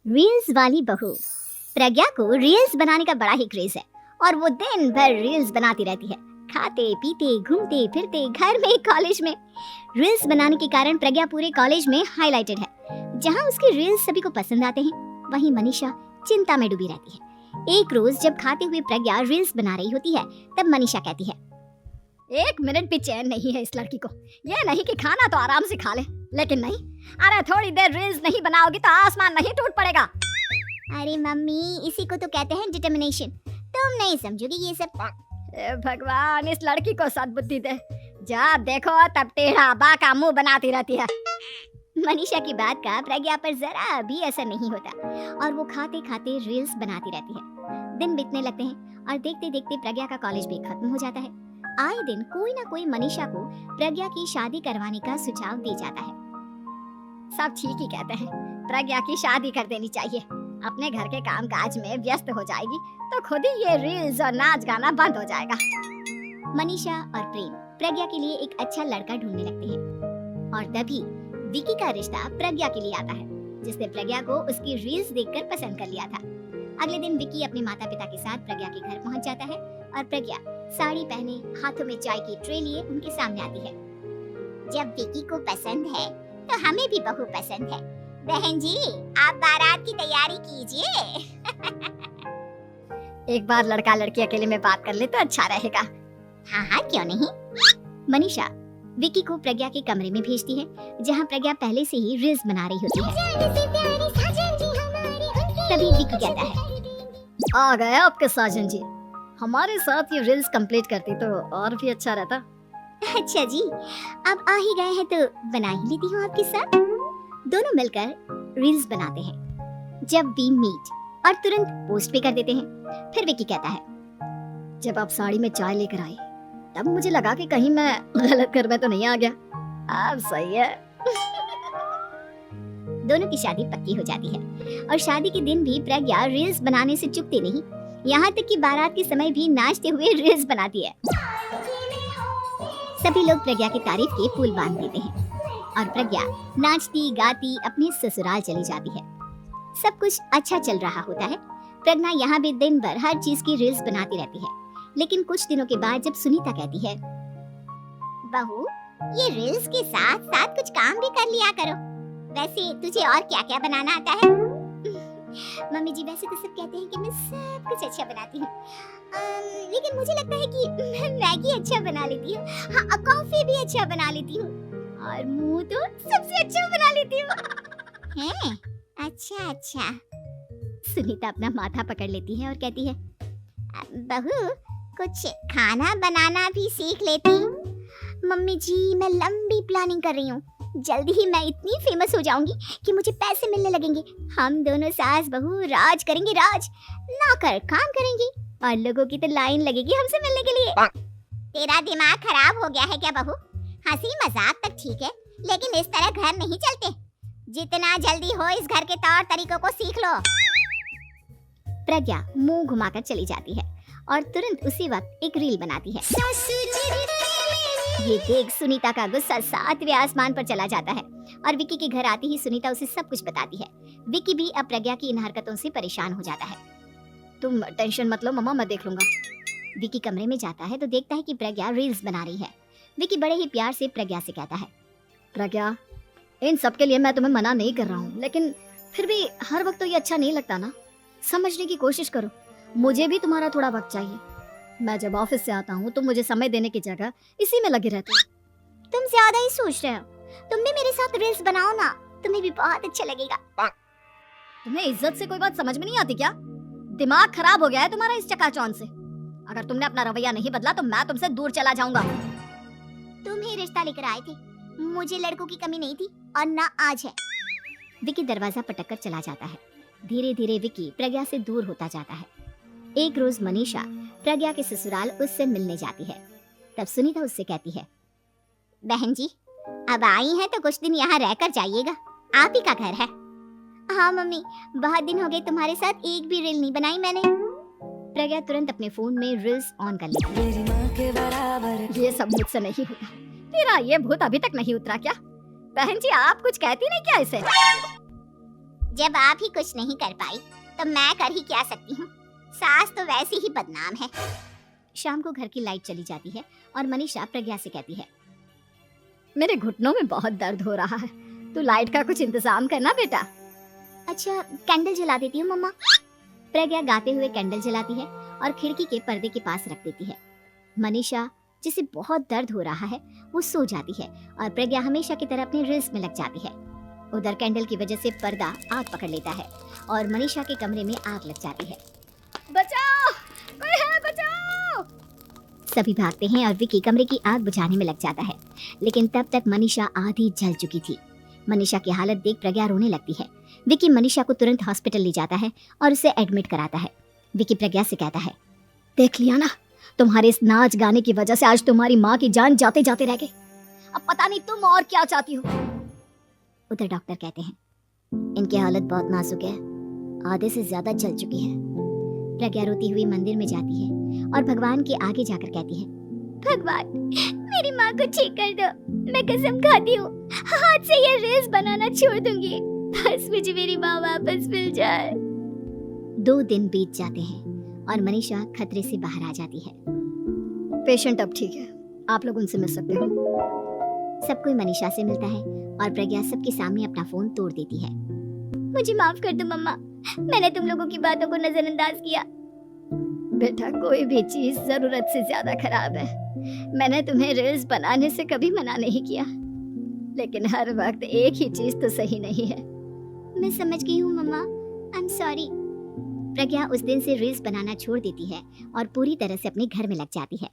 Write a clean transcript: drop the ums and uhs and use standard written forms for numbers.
Reels वाली बहू। प्रज्ञा को रील्स बनाने का बड़ा ही क्रेज है और वो दिन भर रील्स बनाती रहती है, खाते पीते घूमते फिरते, घर में कॉलेज में। रील्स बनाने के कारण प्रज्ञा पूरे कॉलेज में हाईलाइटेड है। जहां उसके रील्स सभी को पसंद आते हैं, वहीं मनीषा चिंता में डूबी रहती है। एक रोज जब खाते हुए प्रज्ञा रील्स बना रही होती है, तब मनीषा कहती है, एक मिनट भी चैन नहीं है इस लड़की को। ये नहीं कि खाना तो आराम से खा ले, लेकिन नहीं, अरे थोड़ी देर रील्स नहीं बनाओगी तो आसमान नहीं टूट पड़ेगा। अरे मम्मी, इसी को तो कहते हैं डिटर्मिनेशन। तुम नहीं समझोगी ये सब। भगवान, इस लड़की को सद्बुद्धि दे। जब देखो तब टेढ़ा बाका मुंह बनाती रहती है। मनीषा की बात का प्रज्ञा पर जरा भी असर नहीं होता और वो खाते खाते रील्स बनाती रहती है। दिन बीतने लगते हैं और देखते देखते प्रज्ञा का कॉलेज भी खत्म हो जाता है। आए दिन कोई ना कोई मनीषा को प्रज्ञा की शादी करवाने का सुझाव दे जाता है। सब ठीक ही कहते हैं, प्रज्ञा की शादी कर देनी चाहिए। अपने घर के काम काज में व्यस्त हो जाएगी तो खुद ही ये रील्स और नाच गाना बंद हो जाएगा। मनीषा और प्रेम प्रज्ञा के लिए एक अच्छा लड़का ढूंढने लगते हैं और तभी विकी का रिश्ता प्रज्ञा के लिए आता है, जिसने प्रज्ञा को उसकी रील्स देखकर पसंद कर लिया था। अगले दिन विकी अपने माता पिता के साथ प्रज्ञा के घर पहुंच जाता है और प्रज्ञा साड़ी पहने, हाथों में चाय की ट्रे लिए उनके सामने आती है। जब विकी को पसंद है तो हमें भी बहू पसंद है। बहन जी, आप बारात की तैयारी कीजिए। एक बार लड़का लड़की अकेले में बात कर ले तो अच्छा रहेगा। हाँ हाँ, क्यों नहीं। मनीषा विकी को प्रज्ञा के कमरे में भेजती है, जहाँ प्रज्ञा पहले से ही रील्स बना रही होती है। तभी विकी कहता है, आ गए आपके साजन जी। हमारे साथ ये रील्स कंप्लीट करती तो और भी अच्छा रहता। अच्छा जी, अब आ ही गए हैं तो बना ही लेती हूँ आपके साथ। दोनों मिलकर रील्स बनाते हैं। जब वी मीट और तुरंत पोस्ट भी कर देते हैं। फिर विकी कहता है, जब आप साड़ी में चाय लेकर आई तब मुझे लगा कि कहीं मैं गलत घर में तो नहीं आ गया। अब सही है। दोनों की शादी पक्की हो जाती है और शादी के दिन भी प्रज्ञा रील्स बनाने से चूकती नहीं। यहाँ तक कि बारात के समय भी नाचते हुए रील्स बनाती है। सभी लोग प्रज्ञा की तारीफ के पुल बांध देते हैं और प्रज्ञा नाचती गाती अपने ससुराल चली जाती है। सब कुछ अच्छा चल रहा होता है। प्रज्ञा यहाँ भी दिन भर हर चीज की रील्स बनाती रहती है। लेकिन कुछ दिनों के बाद जब सुनीता कहती है, बहू, ये रील्स के साथ साथ कुछ काम भी कर लिया करो। वैसे तुझे और क्या क्या बनाना आता है? मम्मी जी, वैसे तो सब कहते हैं कि मैं सब कुछ अच्छा बनाती हूँ, लेकिन मुझे लगता है कि मैं मैगी अच्छा बना लेती हूँ। हाँ, कॉफी भी अच्छा बना लेती हूँ और मुंह तो सबसे अच्छा बना लेती हूँ। हैं? अच्छा अच्छा। सुनीता अपना माथा पकड़ लेती है और कहती है, बहू, कुछ खाना बनाना भी सीख लेती। मम्मी जी, मैं लंबी प्लानिंग कर रही हूँ। जल्दी ही मैं इतनी फेमस हो जाऊंगी कि मुझे पैसे मिलने लगेंगे। हम दोनों सास बहू राज करेंगे, राज। नौकर काम करेंगे और लोगों की तो लाइन लगेगी हमसे मिलने के लिए। तेरा दिमाग खराब हो गया है क्या बहू? हंसी मजाक तक ठीक है, लेकिन इस तरह घर नहीं चलते। जितना जल्दी हो इस घर के तौर तरीकों को सीख लो। प्रज्ञा मुंह घुमाकर चली जाती है और तुरंत उसी वक्त एक रील बनाती है। ये देख सुनीता का गुस्सा 7वें आसमान पर चला जाता है और विकी के घर आती ही सुनीता उसे सब कुछ बताती है। विकी भी अब प्रज्ञा की इन हरकतों से परेशान हो जाता है। तुम टेंशन मत लो मम्मा, मैं देख लूंगा। विकी कमरे में जाता है तो देखता है कि प्रज्ञा रील्स बना रही है। विकी बड़े ही प्यार से प्रज्ञा से कहता है, प्रज्ञा, इन सब के लिए मैं तुम्हें मना नहीं कर रहा हूँ, लेकिन फिर भी हर वक्त तो ये अच्छा नहीं लगता ना। समझने की कोशिश करो, मुझे भी तुम्हारा थोड़ा वक्त चाहिए। मैं जब ऑफिस से आता हूँ तो मुझे समय देने की जगह इसी में लगे रहते हो। तुम ज्यादा ही सोच रहे हो। तुम भी मेरे साथ रील्स बनाओ ना, तुम्हें भी बहुत अच्छा लगेगा। तुम्हें इज्जत से कोई बात समझ में नहीं आती क्या? दिमाग खराब हो गया है तुम्हारा इस चकाचौंध से। अगर तुमने अपना रवैया नहीं बदला तो मैं तुमसे दूर चला जाऊंगा। तुम ही रिश्ता लेकर आए थे, मुझे लड़कों की कमी नहीं थी और ना आज है। विकी दरवाजा पटक कर चला जाता है। धीरे धीरे विकी प्रज्ञा से दूर होता जाता है। एक रोज मनीषा प्रज्ञा के ससुराल उससे मिलने जाती है। तब सुनीता उससे कहती है, बहन जी, अब आई हैं तो कुछ दिन यहाँ रहकर जाइएगा, आप ही का घर है। हाँ मम्मी, बहुत दिन हो गए तुम्हारे साथ एक भी रील नहीं बनाई मैंने। प्रज्ञा तुरंत अपने फोन में रील्स ऑन कर लेती है। ये सब मुझसे नहीं होगा। तेरा ये भूत अभी तक नहीं उतरा क्या? बहन जी, आप कुछ कहती नहीं क्या इसे? जब आप ही कुछ नहीं कर पाई तो मैं कर ही क्या सकती हूँ। सास तो वैसे ही बदनाम है। शाम को घर की लाइट चली जाती है और मनीषा प्रज्ञा से कहती है, मेरे घुटनों में बहुत दर्द हो रहा है, तू लाइट का कुछ इंतजाम करना बेटा। अच्छा, कैंडल जला देती हूँ मम्मा। प्रज्ञा गाते हुए कैंडल जलाती है और खिड़की के पर्दे के पास रख देती है। मनीषा, जिसे बहुत दर्द हो रहा है, वो सो जाती है और प्रज्ञा हमेशा की तरह अपने रील्स में लग जाती है। उधर कैंडल की वजह से पर्दा आग पकड़ लेता है और मनीषा के कमरे में आग लग जाती है। बचाओ, कोई है, बचाओ! सभी भागते हैं और विकी कमरे की आग बुझाने में लग जाता है, लेकिन तब तक मनीषा आधी जल चुकी थी। मनीषा की हालत देख प्रज्ञा रोने लगती है। विकी मनीषा को तुरंत हॉस्पिटल ले जाता है और उसे एडमिट कराता है। विकी प्रज्ञा से कहता है, देख लिया ना, तुम्हारे इस नाच गाने की वजह से आज तुम्हारी माँ की जान जाते जाते रह गई। अब पता नहीं तुम और क्या चाहती हो। उधर डॉक्टर कहते हैं, इनकी हालत बहुत नाजुक है, आधे से ज्यादा जल चुकी है। प्रज्ञा रोती हुई मंदिर में जाती है और भगवान के आगे जाकर कहती है, भगवान, मेरी माँ को ठीक कर दो। मैं कसम खाती हूँ, हाथ से ये रील्स बनाना छोड़ दूंगी। बस मुझे मेरी माँ वापस मिल जाए। 2 दिन बीत जाते हैं और मनीषा खतरे से बाहर आ जाती है। पेशेंट अब ठीक है, आप लोग उनसे मिल सकते हो। सब कोई मनीषा से मिलता है और प्रज्ञा सबके सामने अपना फोन तोड़ देती है। मुझे माफ कर दो मम्मा, मैंने तुम लोगों की बातों को नजरअंदाज किया। बेटा, कोई भी चीज जरूरत से ज्यादा खराब है। मैंने तुम्हें रील्स बनाने से कभी मना नहीं किया, लेकिन हर वक्त एक ही चीज तो सही नहीं है। मैं समझ गई हूँ मम्मा, आई एम सॉरी। प्रज्ञा उस दिन से रील्स बनाना छोड़ देती है और पूरी तरह से अपने घर में लग जाती है।